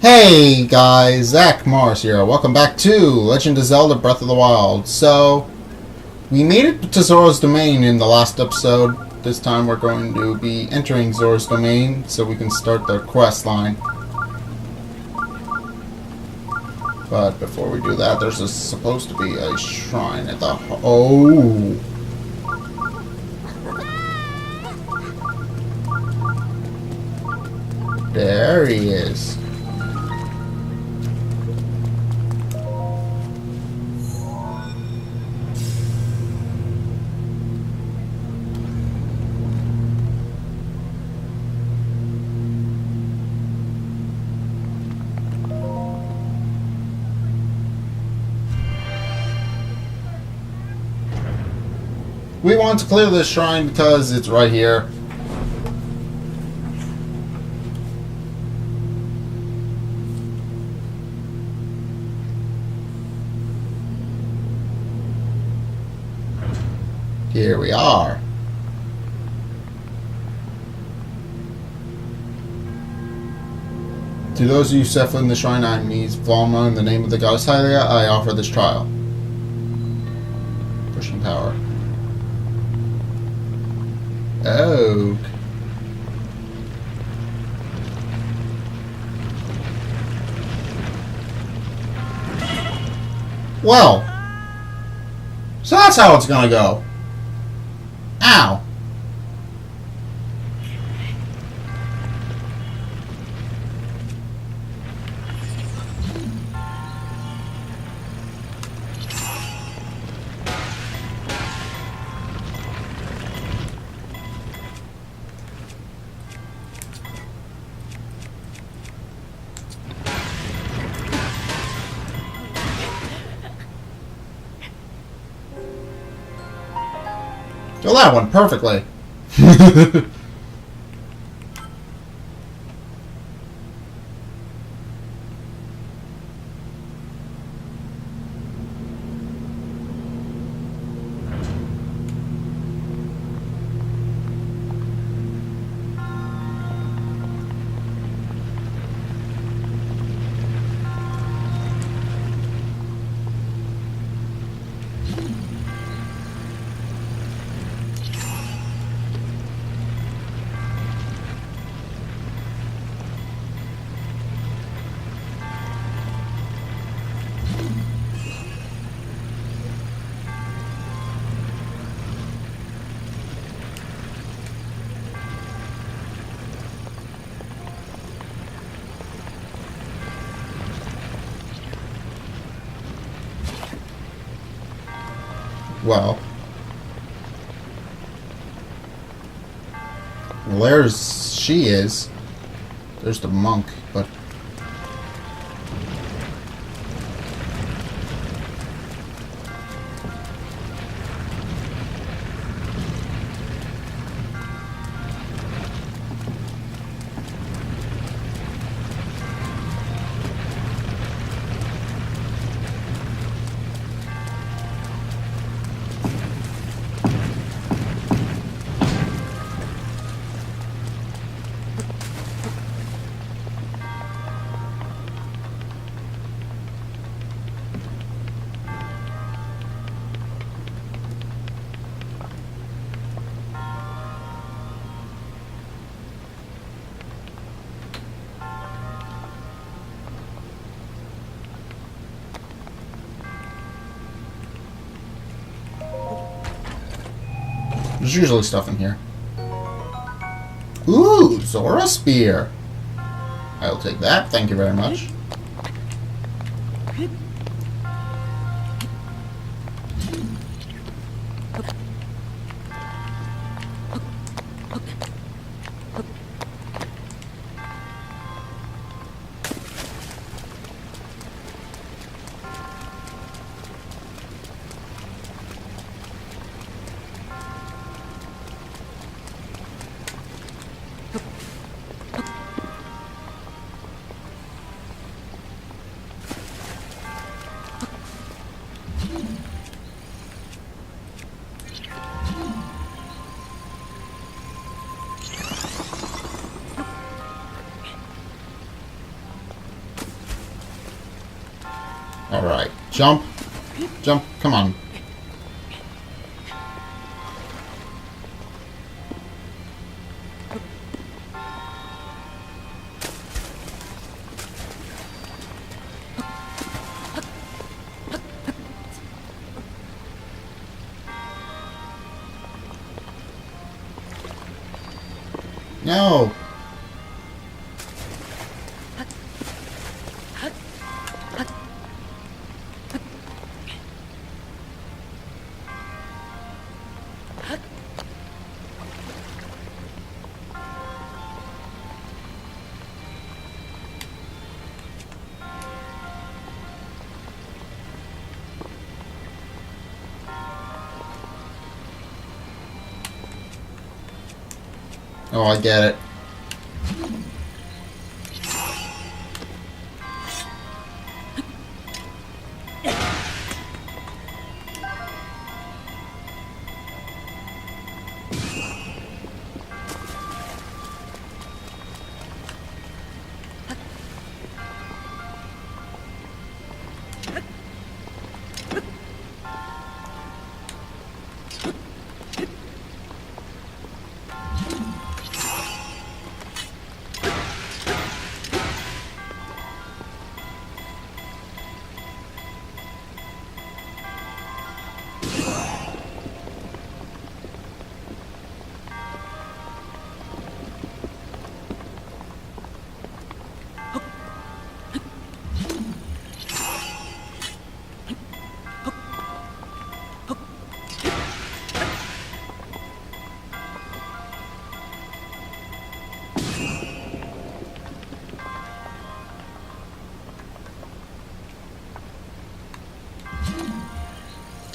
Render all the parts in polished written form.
Hey guys, Zack Morris here. Welcome back to Legend of Zelda Breath of the Wild. So, we made it to Zora's Domain in the last episode. This time we're going to be entering Zora's Domain so we can start the quest line. But before we do that, there's supposed to be a shrine at the... Oh! There he is. We want to clear this shrine because it's right here. Here we are. To those of you set foot in the shrine, I am Valma in the name of the goddess Hylia. I offer this trial. Pushing power. Oh. Well. So that's how it's gonna go. Ow. Kill that one perfectly. Well, there's she is. There's the monk, but there's usually stuff in here. Ooh, Zora Spear. I'll take that. Thank you very much. Alright. Jump. Jump. Come on. No. Oh, I get it.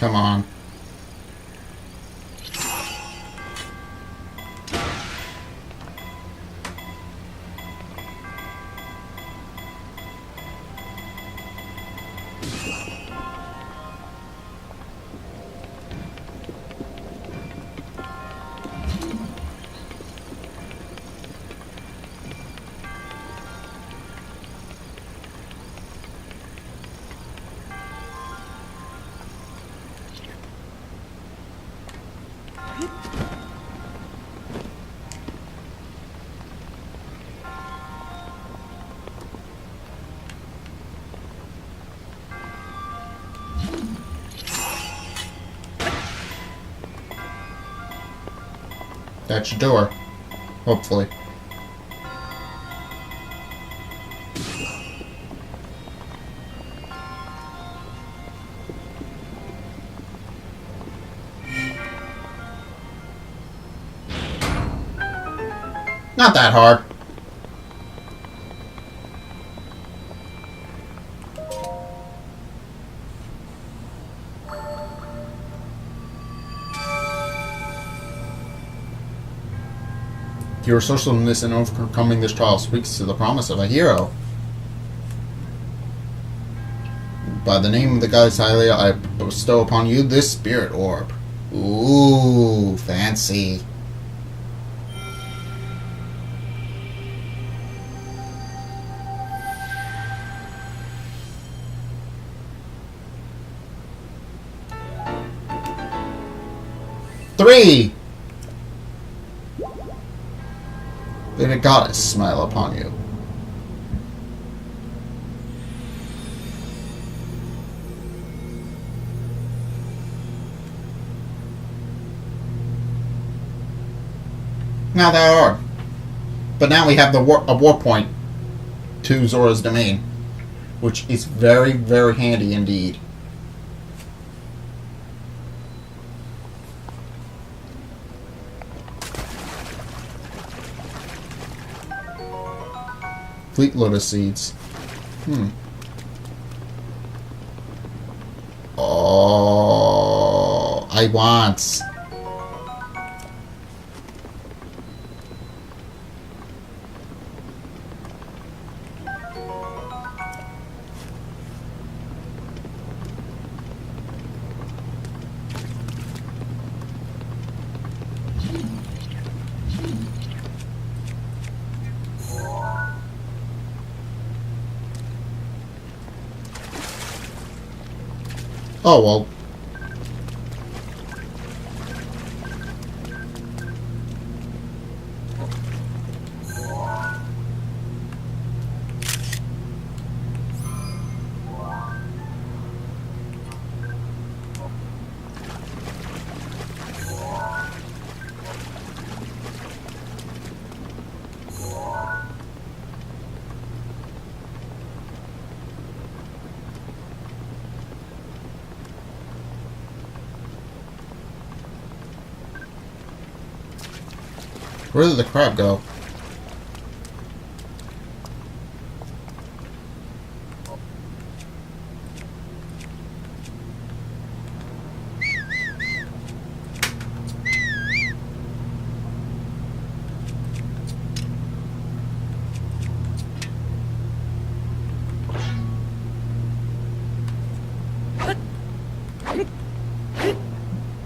Come on. That's your door. Hopefully. Not that hard. Your resourcefulness in overcoming this trial speaks to the promise of a hero. By the name of the goddess Hylia, I bestow upon you this spirit orb. Ooh, fancy. Three! Let a goddess smile upon you. Not that hard. But now we have a war point to Zora's domain, which is very, very handy indeed. Fleet lotus seeds. Oh, I want. Oh, well. Where did the crab go?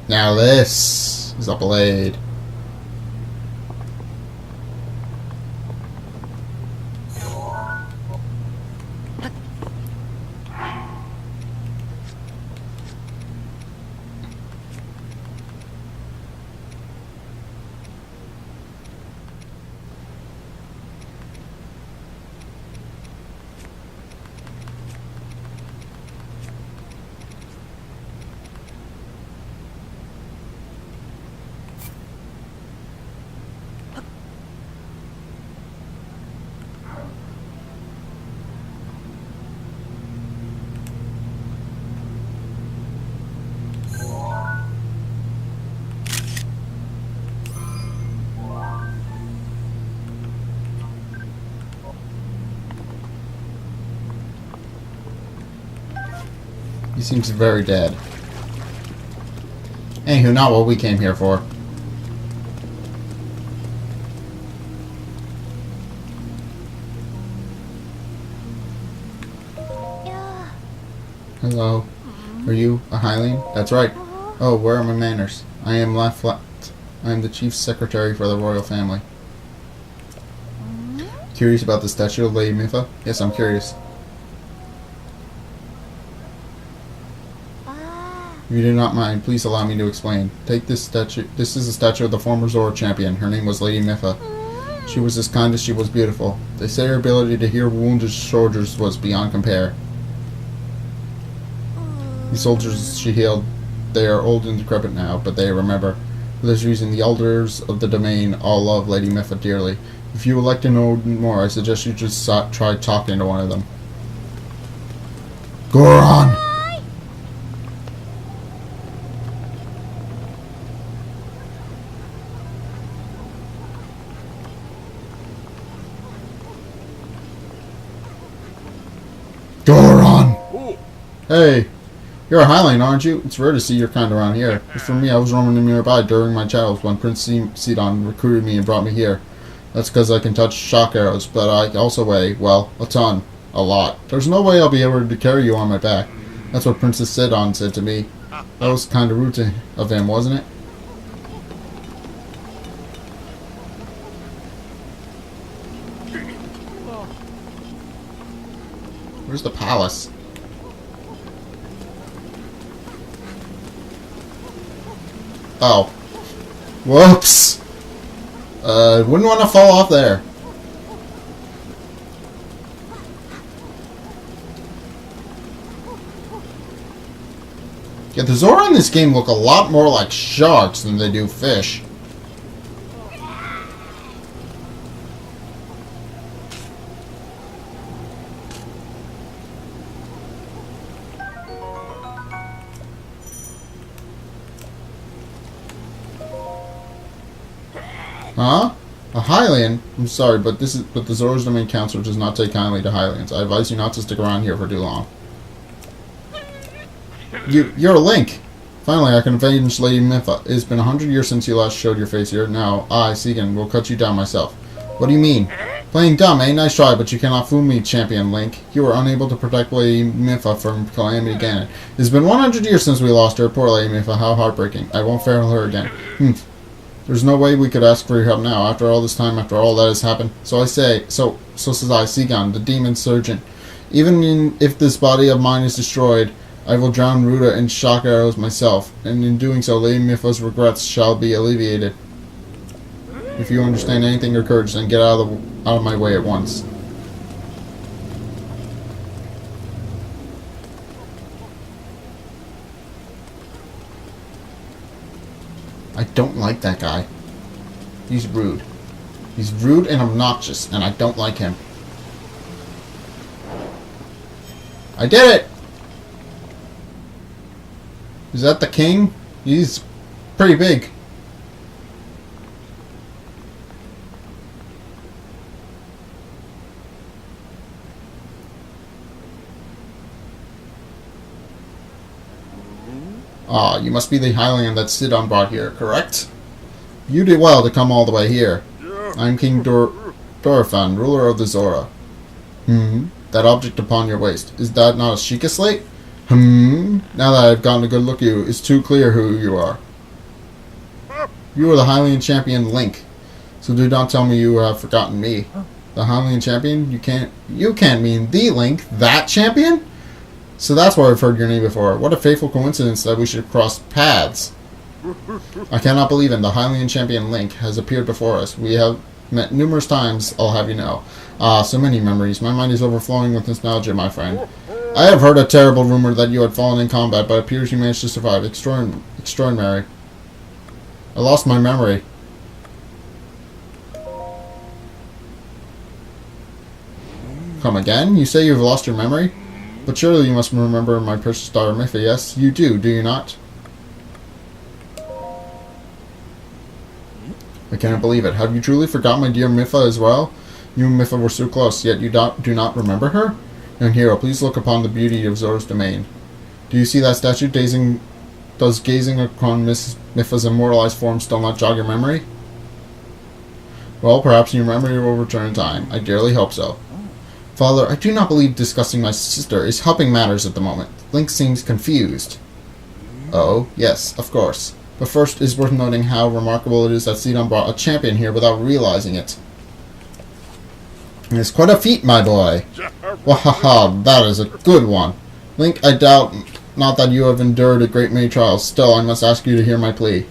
Now this is a blade. He seems very dead. Anywho, not what we came here for. Hello. Are you a Hylian? That's right. Oh, where are my manners? I am Laflat. I am the chief secretary for the royal family. Curious about the statue of Lady Mifa? Yes, I'm curious. If you do not mind, please allow me to explain. Take this statue. This is a statue of the former Zora champion. Her name was Lady Mifa. She was as kind as she was beautiful. They say her ability to heal wounded soldiers was beyond compare. The soldiers she healed, they are old and decrepit now, but they remember. For this reason, the elders of the domain all love Lady Mifa dearly. If you would like to know more, I suggest you just try talking to one of them. Goron! Goron! Hey, you're a Hylian, aren't you? It's rare to see your kind around here. As for me, I was roaming nearby during my childhood when Prince Sidon recruited me and brought me here. That's because I can touch shock arrows, but I also weigh, well, a ton. A lot. There's no way I'll be able to carry you on my back. That's what Princess Sidon said to me. That was kind of rude of him, wasn't it? Where's the palace? Oh. Whoops! Wouldn't want to fall off there. Yeah, the Zora in this game look a lot more like sharks than they do fish. Huh? A Hylian? I'm sorry, but the Zora's Domain Council does not take kindly to Hylians. I advise you not to stick around here for too long. You're a Link! Finally, I can avenge Lady Mifa. It has been 100 years since you last showed your face here. Now, I, Segan, will cut you down myself. What do you mean? Playing dumb, eh? Nice try, but you cannot fool me, Champion Link. You were unable to protect Lady Mifa from Calamity Ganon. It has been 100 years since we lost her. Poor Lady Mifa, how heartbreaking. I won't fail her again. There's no way we could ask for your help now, after all this time, after all that has happened. So says I, Segan, the demon surgeon. Even if this body of mine is destroyed, I will drown Ruda in shock arrows myself, and in doing so, Lady Mipha's regrets shall be alleviated. If you understand anything or courage, then get out of my way at once. I don't like that guy. He's rude. He's rude and obnoxious, and I don't like him. I did it! Is that the king? He's pretty big. Ah, you must be the Hylian that Sidon brought here, correct? You did well to come all the way here. I'm King Dorfan, ruler of the Zora. That object upon your waist, is that not a Sheikah slate? Now that I've gotten a good look at you, it's too clear who you are. You are the Hylian champion Link, so do not tell me you have forgotten me. The Hylian champion? You can't mean the Link, that champion? So that's where I've heard your name before. What a fateful coincidence that we should cross paths. I cannot believe it. The Hylian champion Link has appeared before us. We have met numerous times, I'll have you know. Ah, so many memories. My mind is overflowing with nostalgia, my friend. I have heard a terrible rumor that you had fallen in combat, but it appears you managed to survive. Extraordinary. I lost my memory. Come again? You say you've lost your memory? But surely you must remember my precious daughter Mipha, yes? You do you not? I cannot believe it. Have you truly forgotten my dear Mipha as well? You and Mipha were so close, yet you do not remember her? Young hero, please look upon the beauty of Zora's domain. Do you see that statue? Does gazing upon Mipha's immortalized form still not jog your memory? Well, perhaps your memory will return in time. I dearly hope so. Father, I do not believe discussing my sister is helping matters at the moment. Link seems confused. Oh, yes, of course. But first, it is worth noting how remarkable it is that Sidon brought a champion here without realizing it. It's quite a feat, my boy. Wahaha, that is a good one. Link, I doubt not that you have endured a great many trials. Still, I must ask you to hear my plea.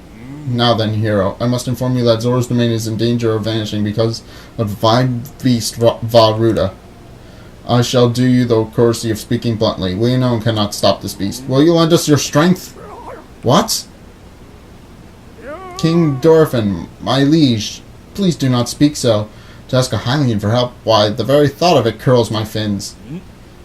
Now then, hero, I must inform you that Zora's domain is in danger of vanishing because of divine beast Vah-Ruda. I shall do you the courtesy of speaking bluntly. We alone cannot stop this beast. Will you lend us your strength? What? King Dorfan, my liege, please do not speak so. To ask a Hylian for help, why, the very thought of it curls my fins.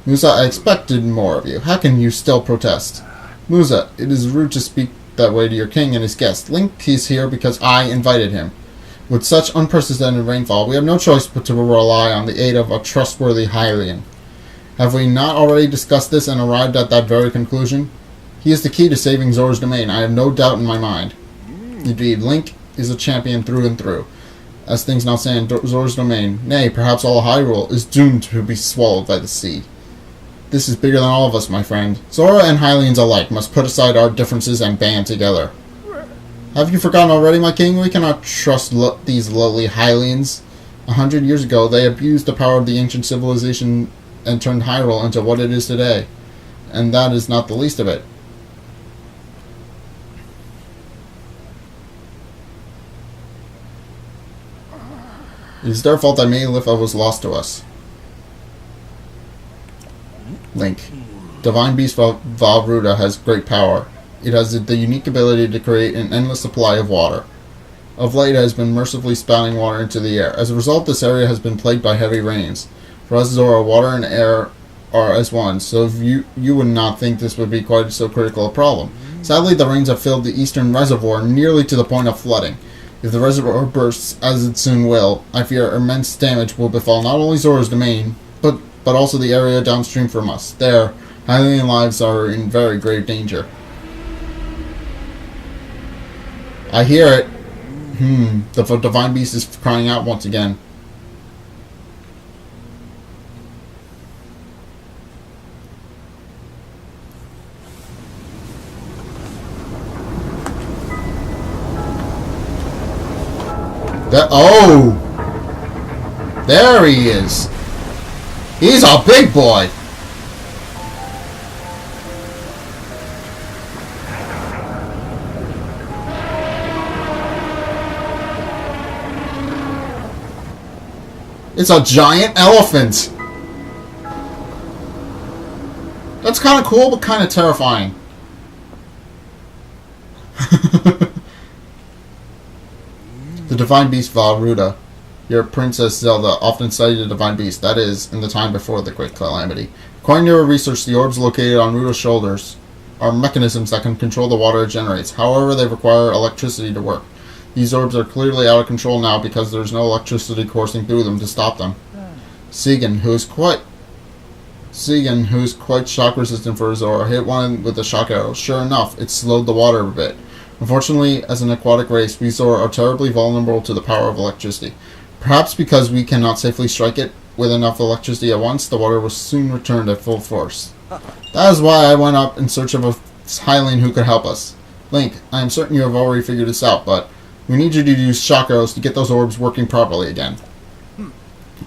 Musa, I expected more of you. How can you still protest? Musa, it is rude to speak that way to your king and his guest. Link is here because I invited him. With such unprecedented rainfall, we have no choice but to rely on the aid of a trustworthy Hylian. Have we not already discussed this and arrived at that very conclusion? He is the key to saving Zora's domain, I have no doubt in my mind. Indeed, Link is a champion through and through. As things now stand, Zora's domain, nay, perhaps all Hyrule, is doomed to be swallowed by the sea. This is bigger than all of us, my friend. Zora and Hylians alike must put aside our differences and band together. Have you forgotten already, my king? We cannot trust these lowly Hylians. 100 years ago, they abused the power of the ancient civilization and turned Hyrule into what it is today. And that is not the least of it. It is their fault that Mipha was lost to us. Link. Divine Beast Vah-Ruda has great power. It has the unique ability to create an endless supply of water. Of late, it has been mercifully spouting water into the air. As a result, this area has been plagued by heavy rains. For us, Zora, water and air are as one, so if you would not think this would be quite so critical a problem. Sadly, the rains have filled the eastern reservoir nearly to the point of flooding. If the reservoir bursts, as it soon will, I fear immense damage will befall not only Zora's domain, but also the area downstream from us. There, Hylian lives are in very grave danger. I hear it. The Divine Beast is crying out once again. Oh! There he is! He's a big boy! It's a giant elephant! That's kind of cool, but kind of terrifying. The Divine Beast Valruda. Your Princess Zelda often studied the Divine Beast, that is, in the time before the Great Calamity. According to her research, the orbs located on Ruda's shoulders are mechanisms that can control the water it generates. However, they require electricity to work. These orbs are clearly out of control now because there's no electricity coursing through them to stop them. Segan, who is quite shock resistant for Zora, hit one with a shock arrow. Sure enough, it slowed the water a bit. Unfortunately, as an aquatic race, we Zora are terribly vulnerable to the power of electricity. Perhaps because we cannot safely strike it with enough electricity at once, the water was soon returned at full force. That is why I went up in search of a Hylian who could help us. Link, I am certain you have already figured this out, but we need you to use shock arrows to get those orbs working properly again.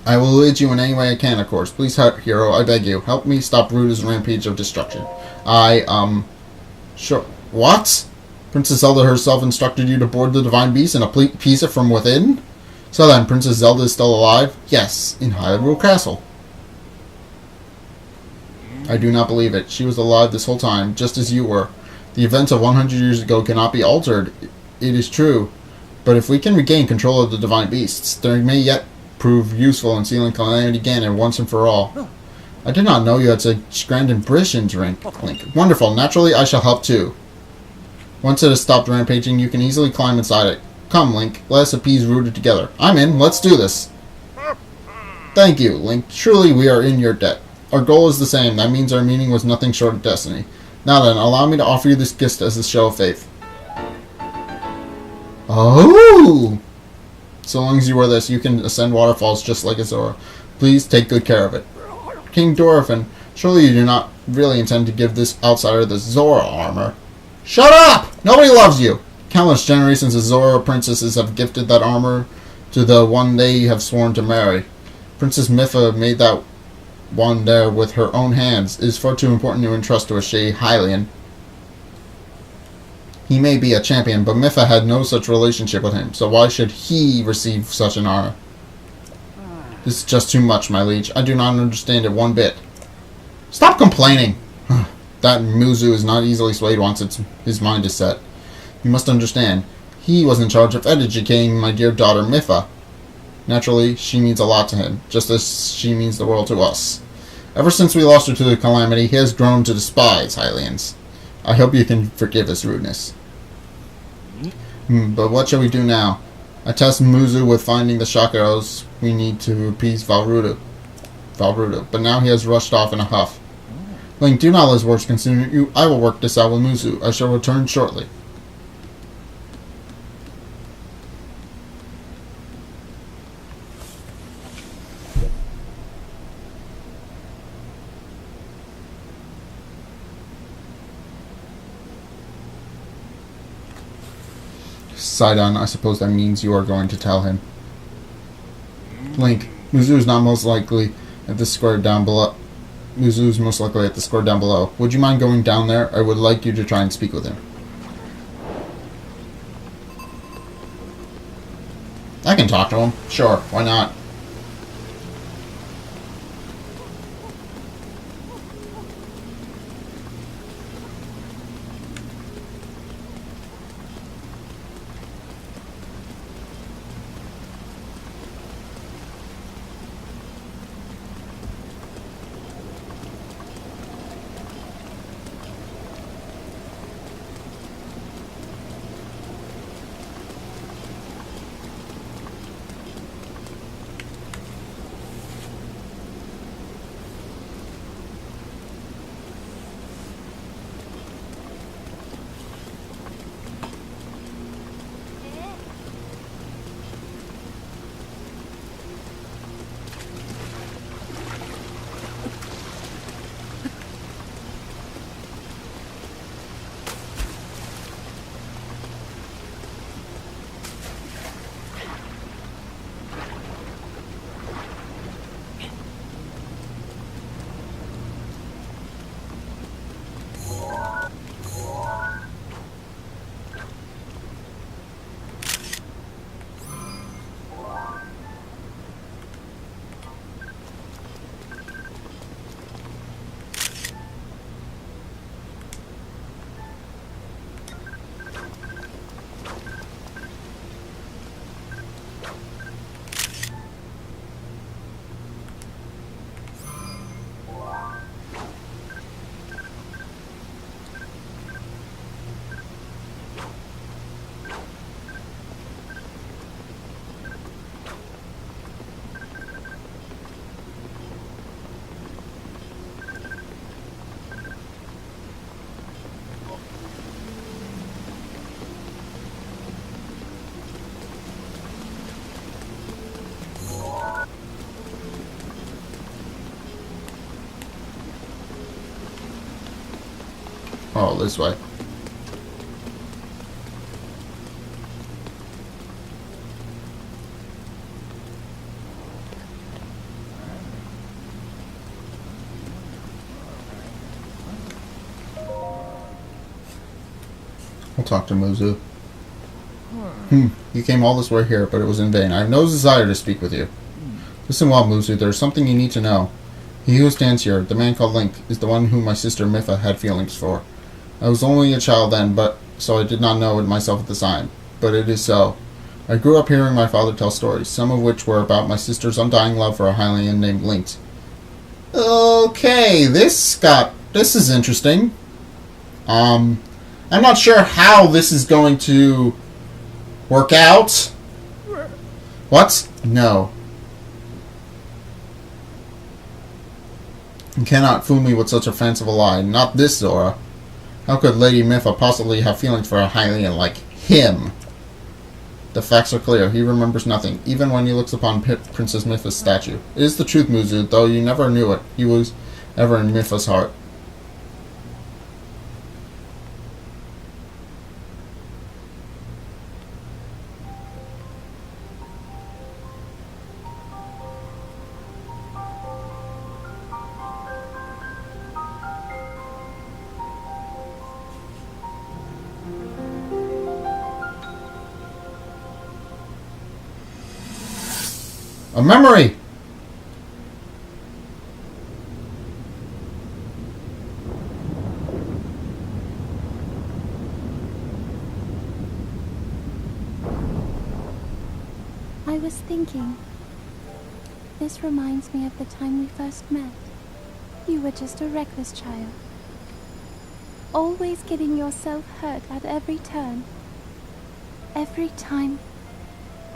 I will aid you in any way I can, of course. Please, hero, I beg you, help me stop Ruda's rampage of destruction. Sure. What? Princess Zelda herself instructed you to board the Divine Beast and appease it from within? So then, Princess Zelda is still alive? Yes, in Hyrule Castle. I do not believe it. She was alive this whole time, just as you were. The events of 100 years ago cannot be altered. It is true. But if we can regain control of the Divine Beasts, they may yet prove useful in sealing Calamity Ganon once and for all. I did not know you had such grand ambitions, Link. Wonderful. Naturally, I shall help too. Once it has stopped rampaging, you can easily climb inside it. Come, Link. Let us appease Ruda together. I'm in. Let's do this. Thank you, Link. Truly, we are in your debt. Our goal is the same. That means our meeting was nothing short of destiny. Now then, allow me to offer you this gift as a show of faith. Oh! So long as you wear this, you can ascend waterfalls just like a Zora. Please take good care of it. King Dorephan, surely you do not really intend to give this outsider the Zora armor. Shut up! Nobody loves you! Countless generations of Zora princesses have gifted that armor to the one they have sworn to marry. Princess Mipha made that one there with her own hands. It is far too important to entrust to a shady Hylian. He may be a champion, but Mipha had no such relationship with him, so why should he receive such an honor? This is just too much, my liege. I do not understand it one bit. Stop complaining! That Muzu is not easily swayed once his mind is set. You must understand, he was in charge of educating my dear daughter Mipha. Naturally, she means a lot to him, just as she means the world to us. Ever since we lost her to the Calamity, he has grown to despise Hylians. I hope you can forgive his rudeness. But what shall we do now? I test Muzu with finding the shock arrows we need to appease Valruda, but now he has rushed off in a huff. Link, do not let his words consume you. I will work this out with Muzu. I shall return shortly. Sidon, I suppose that means you are going to tell him. Link, Muzu is not most likely at the square down below. Muzu is most likely at the square down below. Would you mind going down there? I would like you to try and speak with him. I can talk to him. Sure, why not? Oh, this way. We'll talk to Muzu. You came all this way here, but it was in vain. I have no desire to speak with you. Listen well, Muzu. There is something you need to know. He who stands here, the man called Link, is the one whom my sister Mipha had feelings for. I was only a child then, so I did not know it myself at the time. But it is so. I grew up hearing my father tell stories, some of which were about my sister's undying love for a Hylian named Link. Okay, this is interesting. I'm not sure how this is going to work out. What? No. You cannot fool me with such a fanciful lie. Not this, Zora. How could Lady Mipha possibly have feelings for a Hylian like him? The facts are clear. He remembers nothing, even when he looks upon Princess Mipha's statue. It is the truth, Muzu, though you never knew it. He was ever in Mipha's heart. A memory! I was thinking, this reminds me of the time we first met. You were just a reckless child. Always getting yourself hurt at every turn. Every time,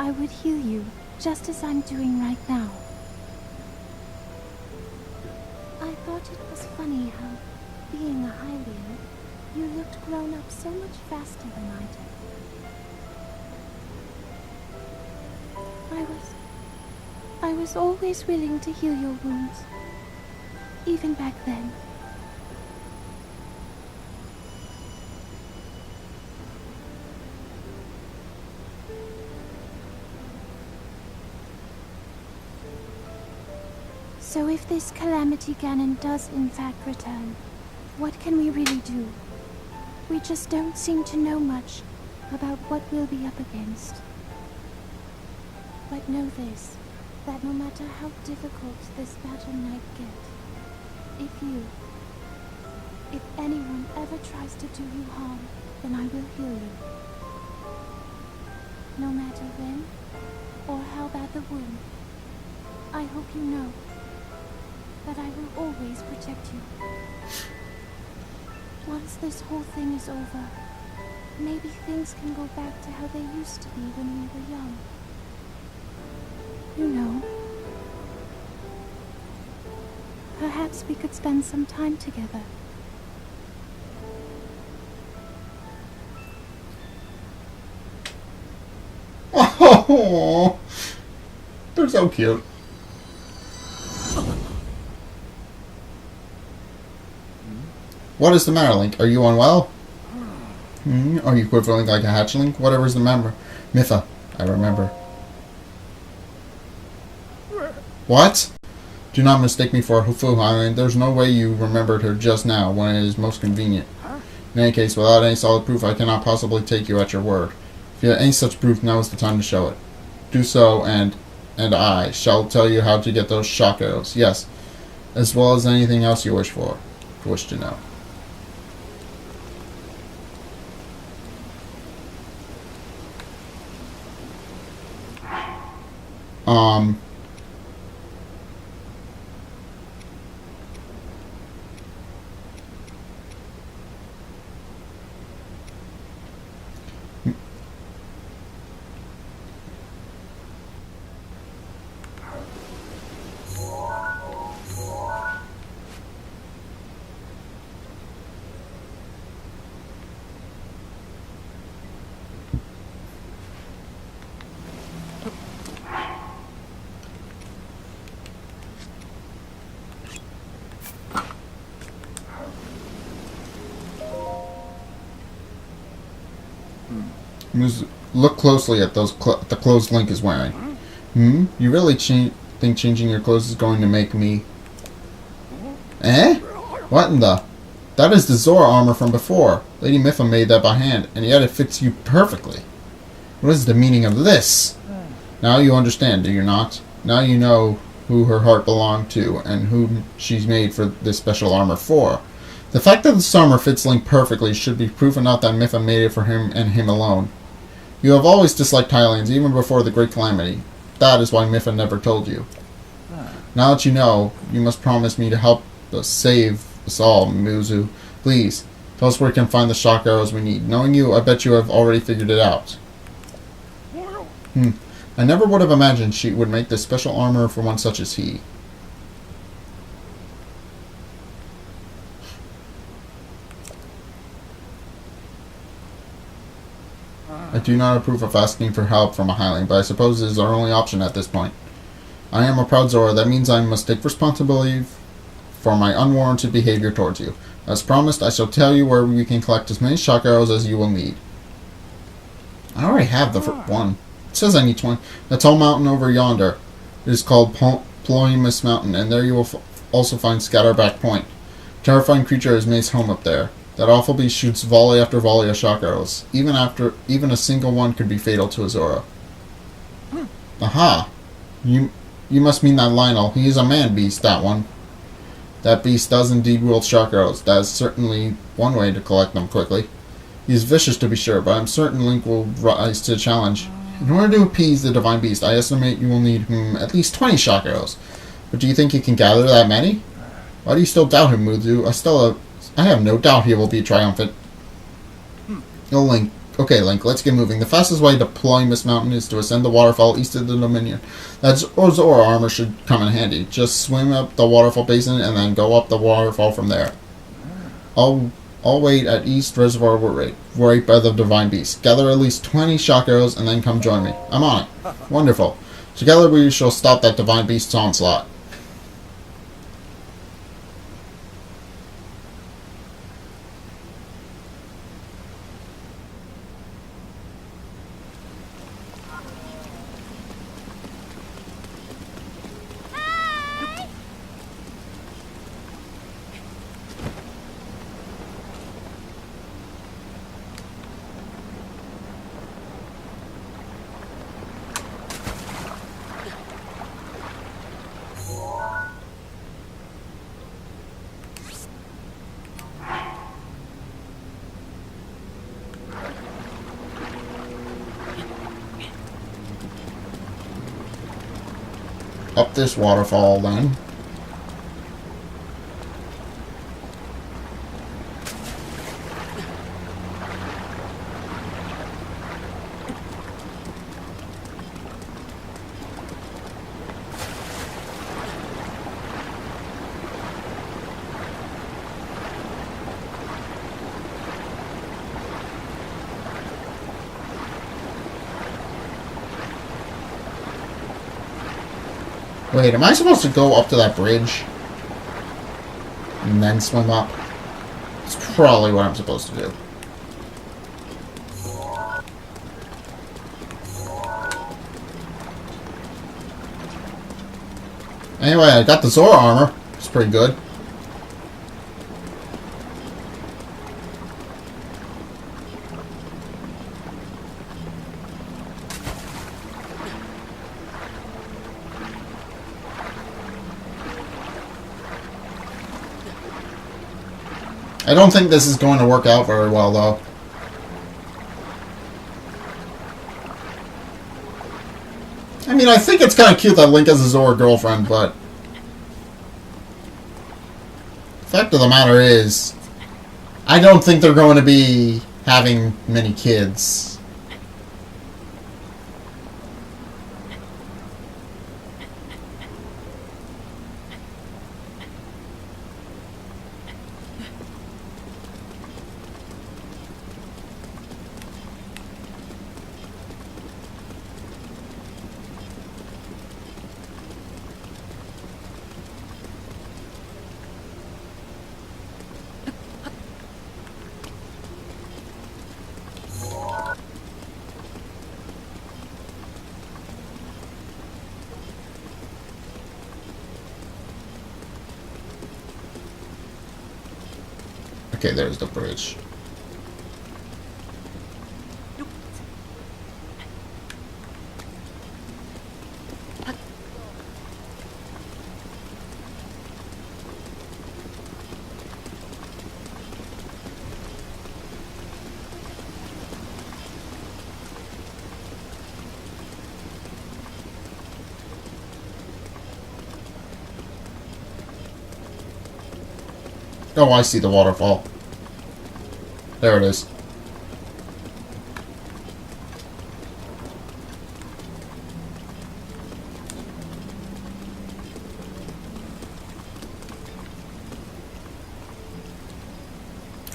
I would heal you, just as I'm doing right now. I thought it was funny how, being a Hylian, you looked grown up so much faster than I did. I was always willing to heal your wounds, even back then. So if this Calamity Ganon does in fact return, what can we really do? We just don't seem to know much about what we'll be up against. But know this, that no matter how difficult this battle might get, if anyone ever tries to do you harm, then I will heal you. No matter when or how bad the wound, I hope you know that I will always protect you. Once this whole thing is over, maybe things can go back to how they used to be when we were young. You know, perhaps we could spend some time together. Oh, they're so cute. What is the matter, Link? Are you unwell? Are you quivering like a hatchling? Whatever is the matter? Mipha, I remember. What? Do not mistake me for a Hufu Hylian. There's no way you remembered her just now, when it is most convenient. In any case, without any solid proof, I cannot possibly take you at your word. If you have any such proof, now is the time to show it. Do so, and I shall tell you how to get those shock arrows. Yes, as well as anything else you wish to know. Look closely at the clothes Link is wearing. You really think changing your clothes is going to make me... Eh? What in the... That is the Zora armor from before. Lady Mipha made that by hand, and yet it fits you perfectly. What is the meaning of this? Now you understand, do you not? Now you know who her heart belonged to, and whom she's made for this special armor for. The fact that this armor fits Link perfectly should be proof enough that Mipha made it for him and him alone. You have always disliked Hylians, even before the Great Calamity. That is why Mipha never told you. Now that you know, you must promise me to help us save us all, Mizu. Please, tell us where we can find the shock arrows we need. Knowing you, I bet you have already figured it out. I never would have imagined she would make this special armor for one such as he. I do not approve of asking for help from a Hylian, but I suppose it is our only option at this point. I am a proud Zora. That means I must take responsibility for my unwarranted behavior towards you. As promised, I shall tell you where we can collect as many shock arrows as you will need. I already have the one. It says I need 20. The tall mountain over yonder. It is called Ploymus Mountain, and there you will also find Scatterback Point. A terrifying creature has made his home up there. That awful beast shoots volley after volley of shock arrows. Even a single one could be fatal to a Zora. Aha! You must mean that Lionel. He is a man-beast, that one. That beast does indeed wield shock arrows. That is certainly one way to collect them quickly. He is vicious to be sure, but I am certain Link will rise to the challenge. In order to appease the Divine Beast, I estimate you will need at least 20 shock arrows. But do you think you can gather that many? Why do you still doubt him, Muzu? I have no doubt he will be triumphant. Oh, Link. Okay, Link, let's get moving. The fastest way to Ploymus Mountain is to ascend the waterfall east of the Dominion. That Zora armor should come in handy. Just swim up the waterfall basin and then go up the waterfall from there. I'll wait at East Reservoir right by the Divine Beast. Gather at least 20 shock arrows and then come join me. I'm on it. Wonderful. Together we shall stop that Divine Beast's onslaught. Up this waterfall, then. Wait, am I supposed to go up to that bridge? And then swim up? It's probably what I'm supposed to do. Anyway, I got the Zora armor. It's pretty good. I don't think this is going to work out very well, though. I mean, I think it's kind of cute that Link has a Zora girlfriend, but... the fact of the matter is, I don't think they're going to be having many kids. Okay, there's the bridge. Oh, I see the waterfall. There it is.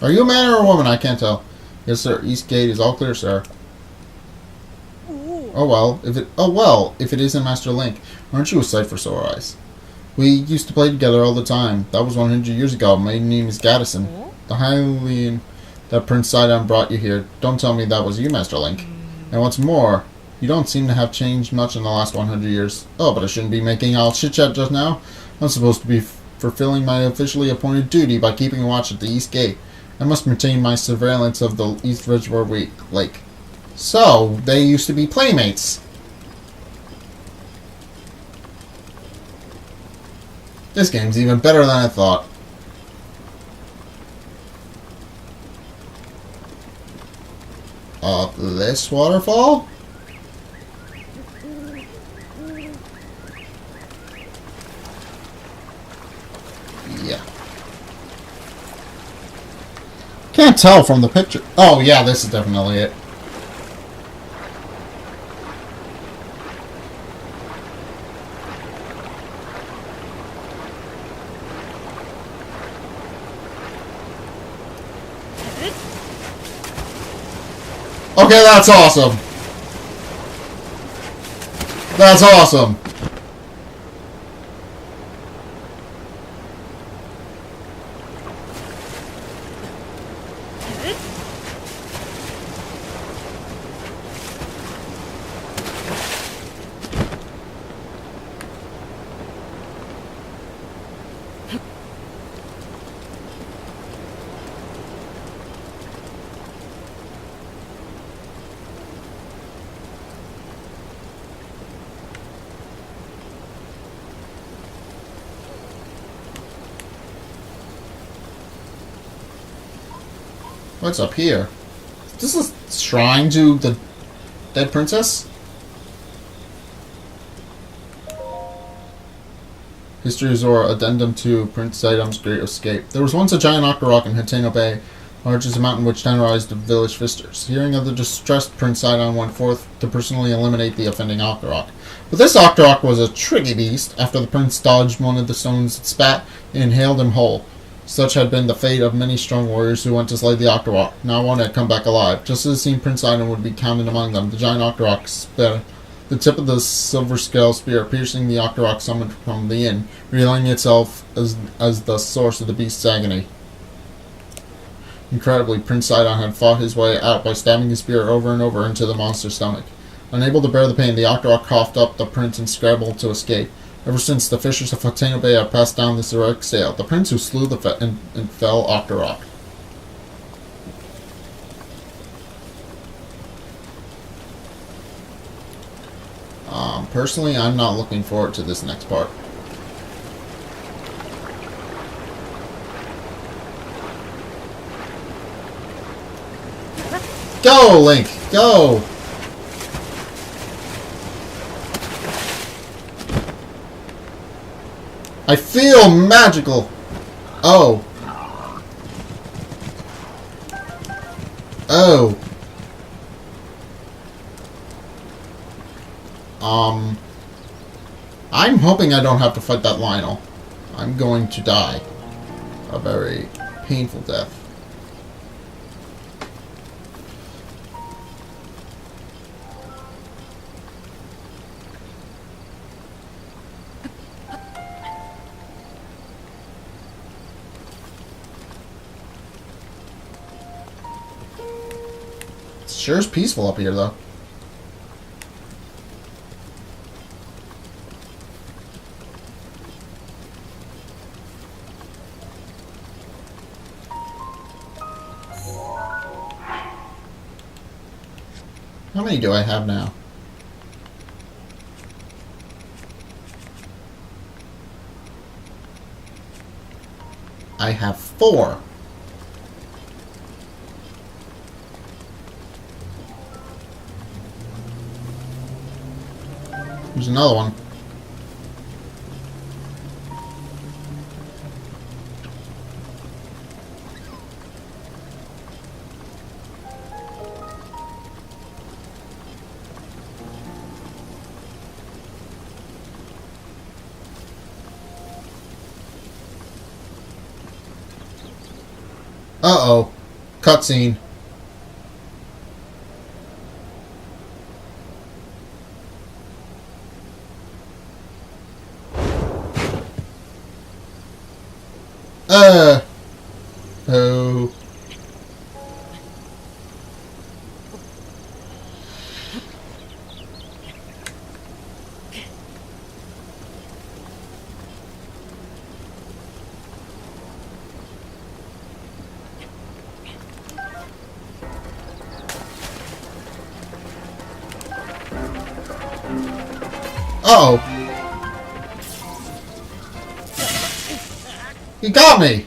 Are you a man or a woman? I can't tell. Yes, sir. East gate is all clear, sir. Oh well, if it isn't Master Link, aren't you a sight for sore eyes? We used to play together all the time. That was 100 years ago. My name is Gaddison. The Hylian that Prince Sidon brought you here. Don't tell me that was you, Master Link. And what's more, you don't seem to have changed much in the last 100 years. Oh, but I shouldn't be making all chit-chat just now. I'm supposed to be fulfilling my officially appointed duty by keeping watch at the East Gate. I must maintain my surveillance of the East Reservoir Lake. So, they used to be playmates. This game's even better than I thought. This waterfall? Yeah. Can't tell from the picture. Oh, yeah, this is definitely it. Okay, that's awesome. That's awesome. What's up here? Is this a shrine to the dead princess? History of Zora, Addendum to Prince Sidom's Great Escape. There was once a giant octorok in Hateno Bay, large as a mountain which terrorized the village Fisters. Hearing of the distressed Prince Sidon went forth to personally eliminate the offending octorok. But this octorok was a tricky beast. After the prince dodged one of the stones it spat, it inhaled him whole. Such had been the fate of many strong warriors who went to slay the octorok. Not one had come back alive. Just as it seemed Prince Sidon would be counted among them, the giant octorok sped the tip of the silver scale spear, piercing the octorok summoned from the inn, revealing itself as the source of the beast's agony. Incredibly, Prince Sidon had fought his way out by stabbing his spear over and over into the monster's stomach. Unable to bear the pain, the octorok coughed up the prince and scrambled to escape. Ever since, the fishers of Hateno Bay have passed down this heroic tale. The prince who slew the fell octorok. Personally, I'm not looking forward to this next part. Go, Link! Go! I feel magical! Oh. Oh. I'm hoping I don't have to fight that Lionel. I'm going to die. A very painful death. It sure is peaceful up here, though. How many do I have now? I have 4. There's another one. Uh-oh. Cutscene. Oh. Uh-oh. He got me!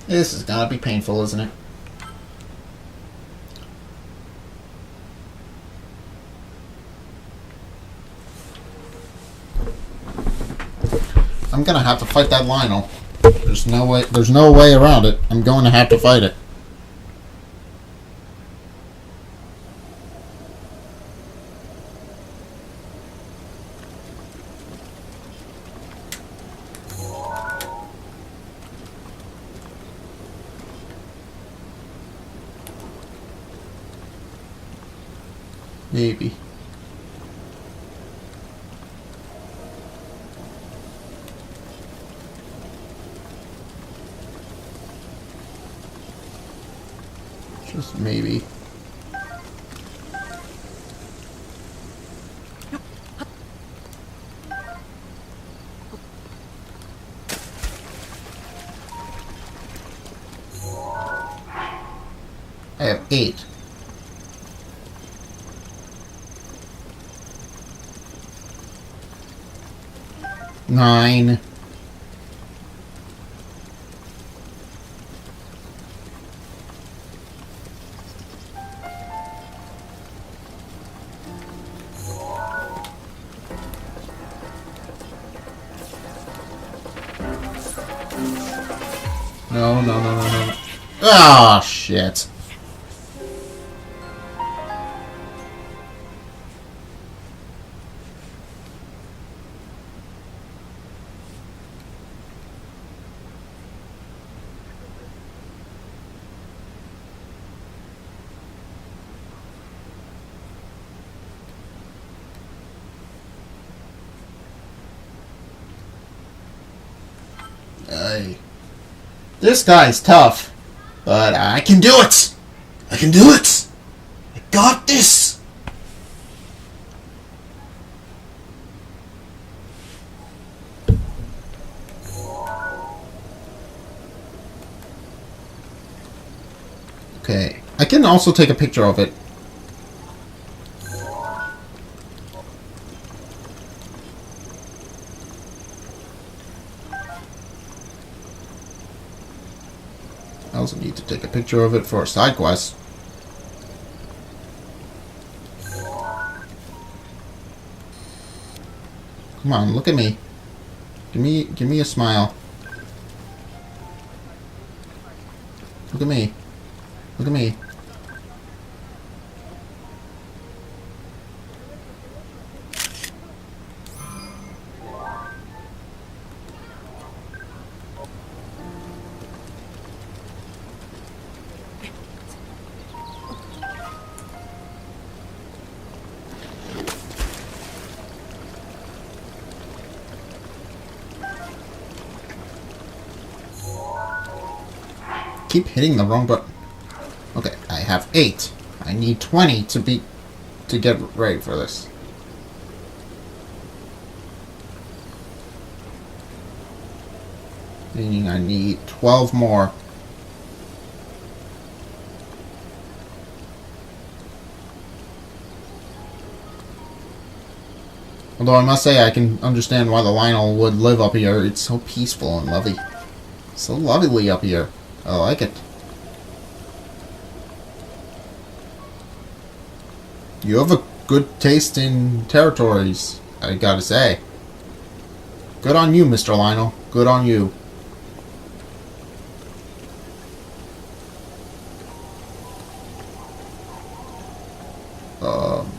This is gonna be painful, isn't it? I'm gonna have to fight that Lionel. There's no way around it. I'm going to have to fight it. Maybe. Just maybe. I have 8. Nine. No. Ah, shit. This guy's tough, but I can do it! I can do it! I got this! Okay, I can also take a picture of it. I also need to take a picture of it for a side quest. Come on, look at me. Give me a smile. Look at me. Look at me. Keep hitting the wrong button. Okay, I have 8. I need 20 to get ready for this. Meaning I need 12 more. Although I must say I can understand why the Lionel would live up here. It's so peaceful and lovely. So lovely up here. I like it. You have a good taste in territories, I gotta say. Good on you, Mr. Lionel. Good on you. Um...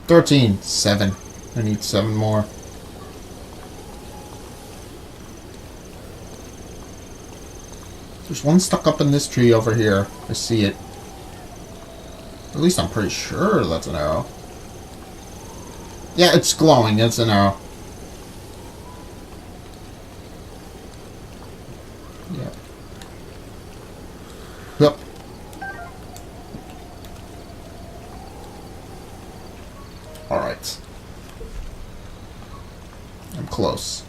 13. 7. I need 7 more. There's one stuck up in this tree over here. I see it. At least I'm pretty sure that's an arrow. Yeah, it's glowing. It's an arrow. Yeah. Yep. Alright. I'm close.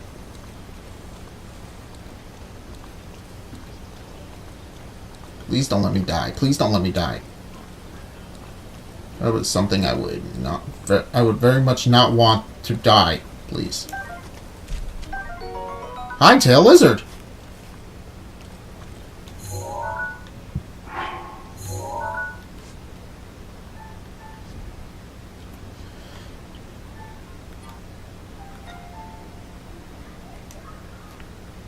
Please don't let me die. Please don't let me die. That was something I would not... I would very much not want to die. Please. Hi-tail lizard!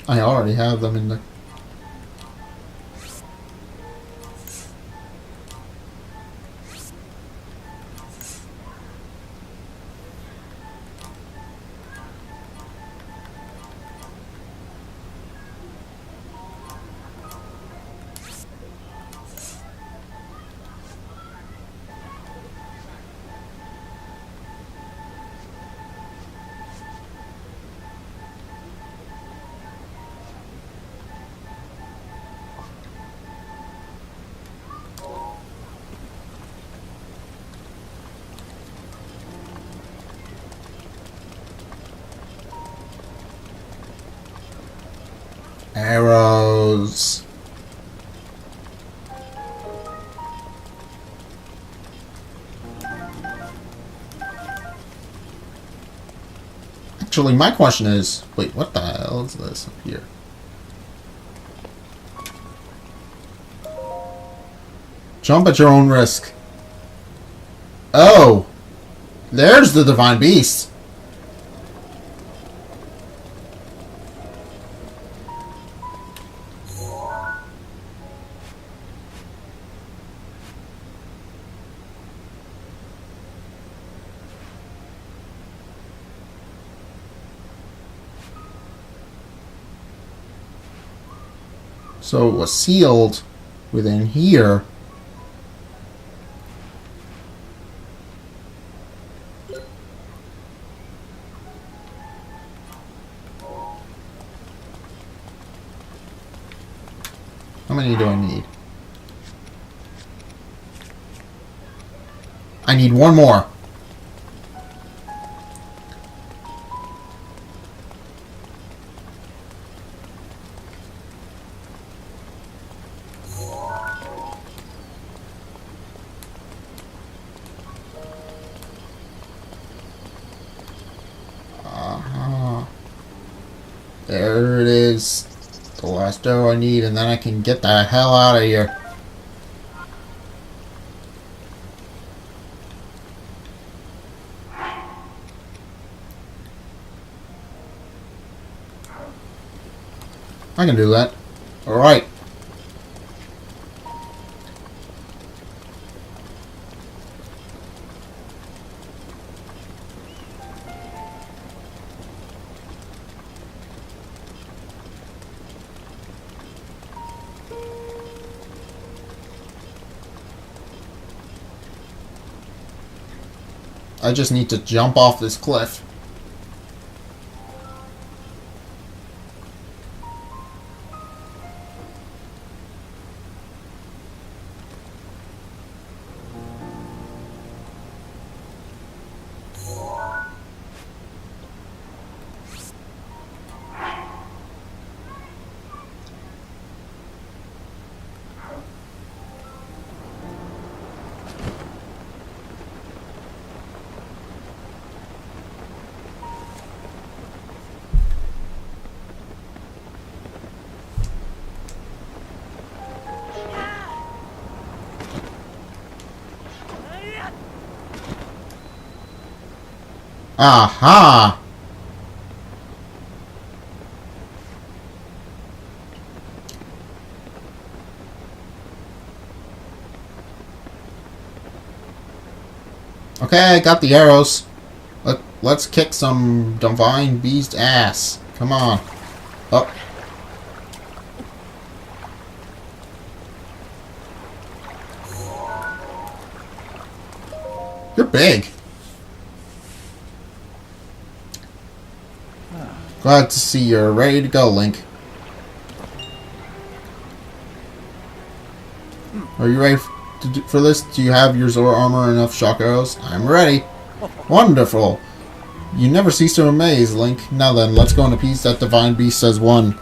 I already have them in the... Arrows. Actually, my question is... Wait, what the hell is this up here? Jump at your own risk. Oh! There's the Divine Beast! So it was sealed within here. How many do I need? I need one more. There it is. The last arrow I need, and then I can get the hell out of here. I can do that. Alright. I just need to jump off this cliff. Aha! Okay, got the arrows. Let's kick some divine beast ass. Come on. Up. You're big. Glad to see you're ready to go, Link. Are you ready for this? Do you have your Zora armor and enough shock arrows? I'm ready. Wonderful. You never cease to amaze, Link. Now then, let's go into peace. That divine beast says one.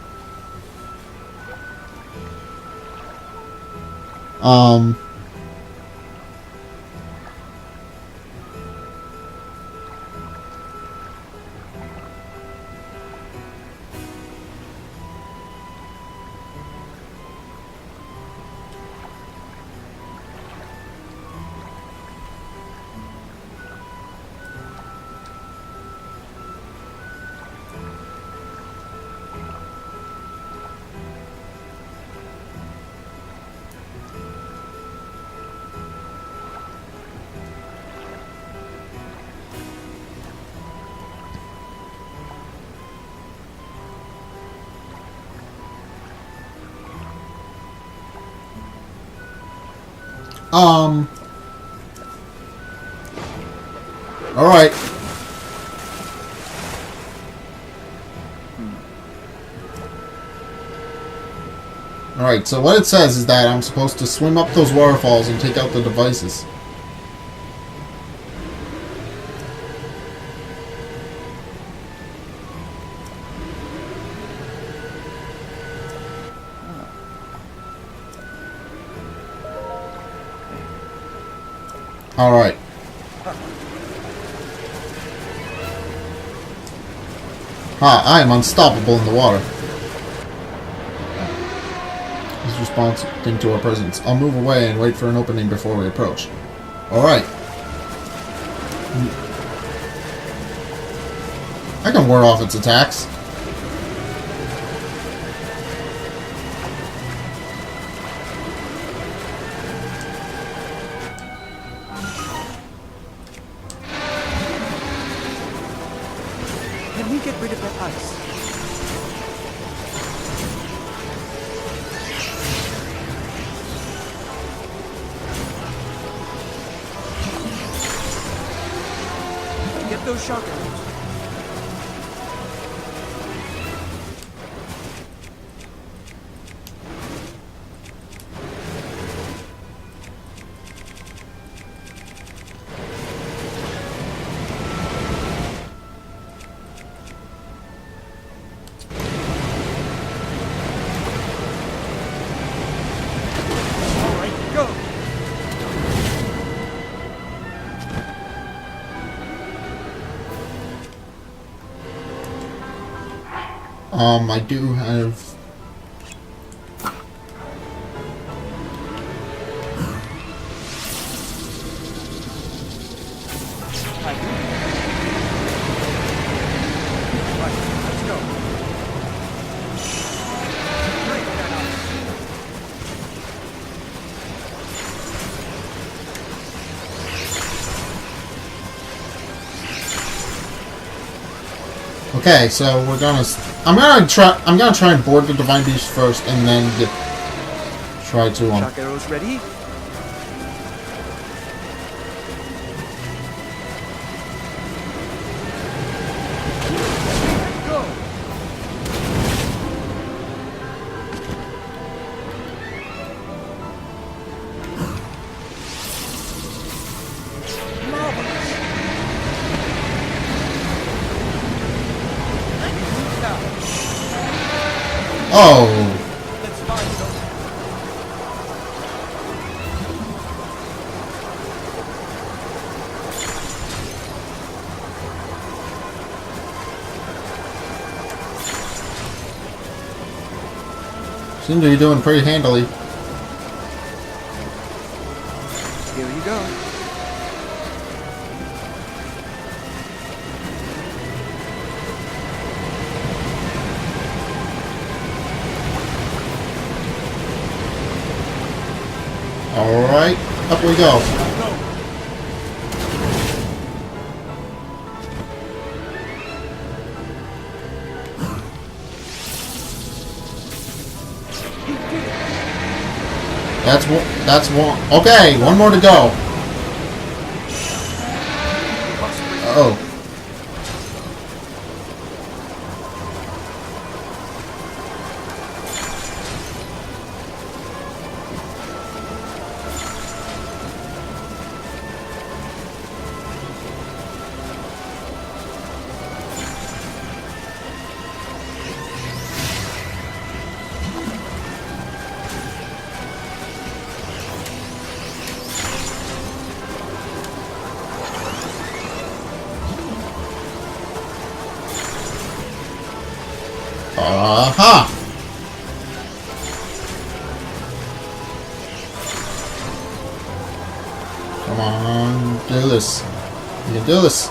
Alright. Alright, so what it says is that I'm supposed to swim up those waterfalls and take out the devices. Alright. I am unstoppable in the water. He's responding to our presence. I'll move away and wait for an opening before we approach. Alright. I can ward off its attacks. Can we get rid of that ice? Get those shock arrows. I do have... Okay, so we're gonna... I'm gonna try and board the divine beast first, and then try to Shock arrows ready. Go. Oh! Let's find them. Seems to be doing pretty handily. Here you go. Up we go. That's one. Okay, one more to go. Uh-oh. Aha! Come on, do this. You can do this.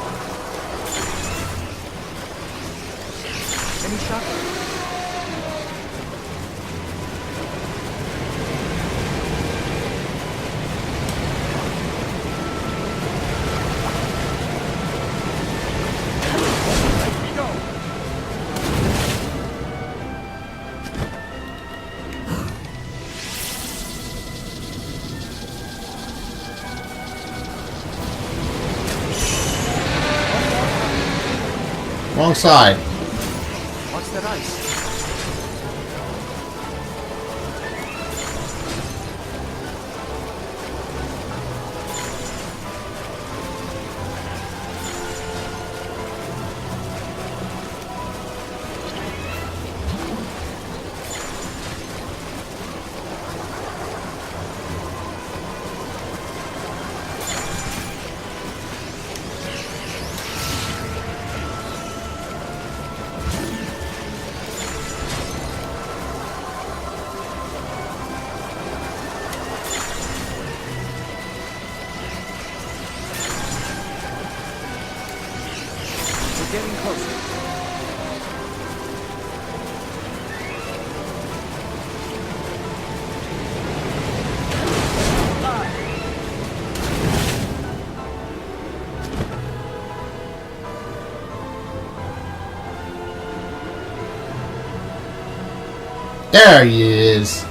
Any shot? Wrong side. What's that ice? We're getting closer. There he is.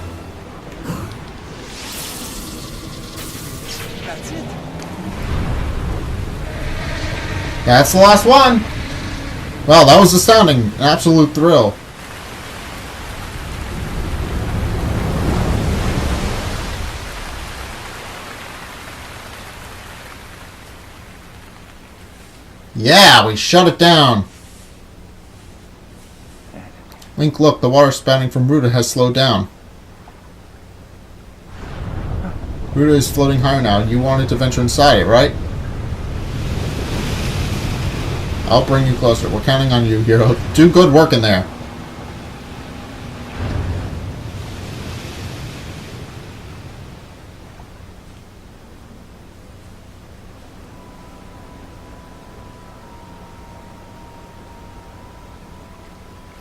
That's it. That's the last one. Well, that was astounding. An absolute thrill. Yeah, we shut it down. Link, look, the water spouting from Ruta has slowed down. Ruta is floating higher now. You wanted to venture inside it, right? I'll bring you closer. We're counting on you, hero. Do good work in there.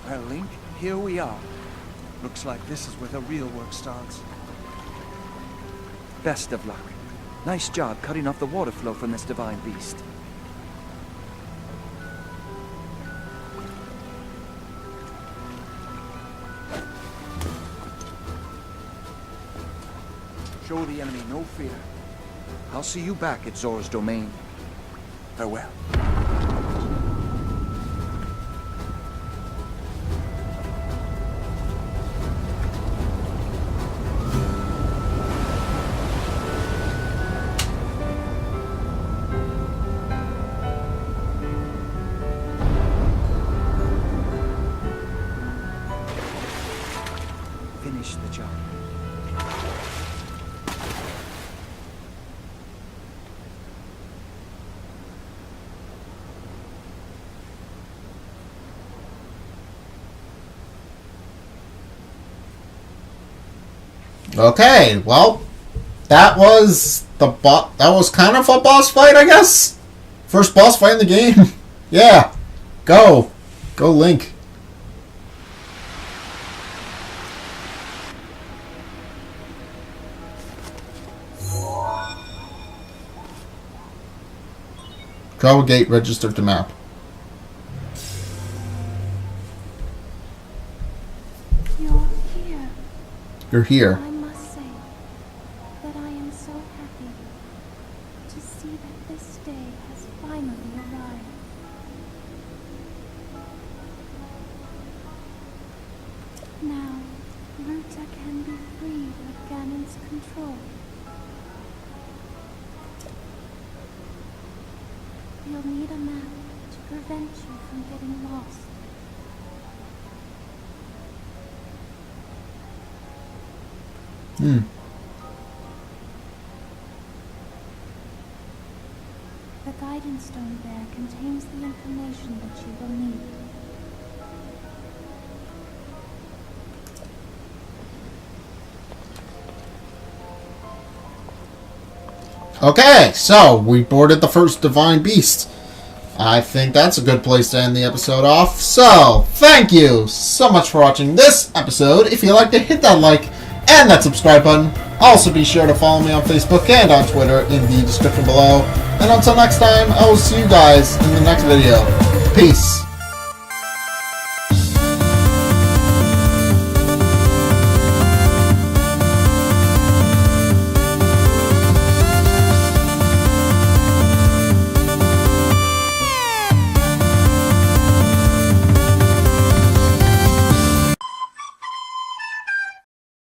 Well, Link, here we are. Looks like this is where the real work starts. Best of luck. Nice job cutting off the water flow from this divine beast. Show the enemy no fear. I'll see you back at Zora's domain. Farewell. Finish the job. Okay, well, that was that was kind of a boss fight, I guess. First boss fight in the game. Yeah, go Link. Travel gate registered to map. You're here. You're here. I must say that I am so happy to see that this day has finally arrived. Now, Ruta can be freed of Ganon's control. You'll need a map to prevent you from getting lost. The guidance stone there contains the information that you will need. Okay, so we boarded the first divine beast. I think that's a good place to end the episode off. So, thank you so much for watching this episode. If you liked it, hit that like and that subscribe button. Also, be sure to follow me on Facebook and on Twitter in the description below. And until next time, I will see you guys in the next video. Peace.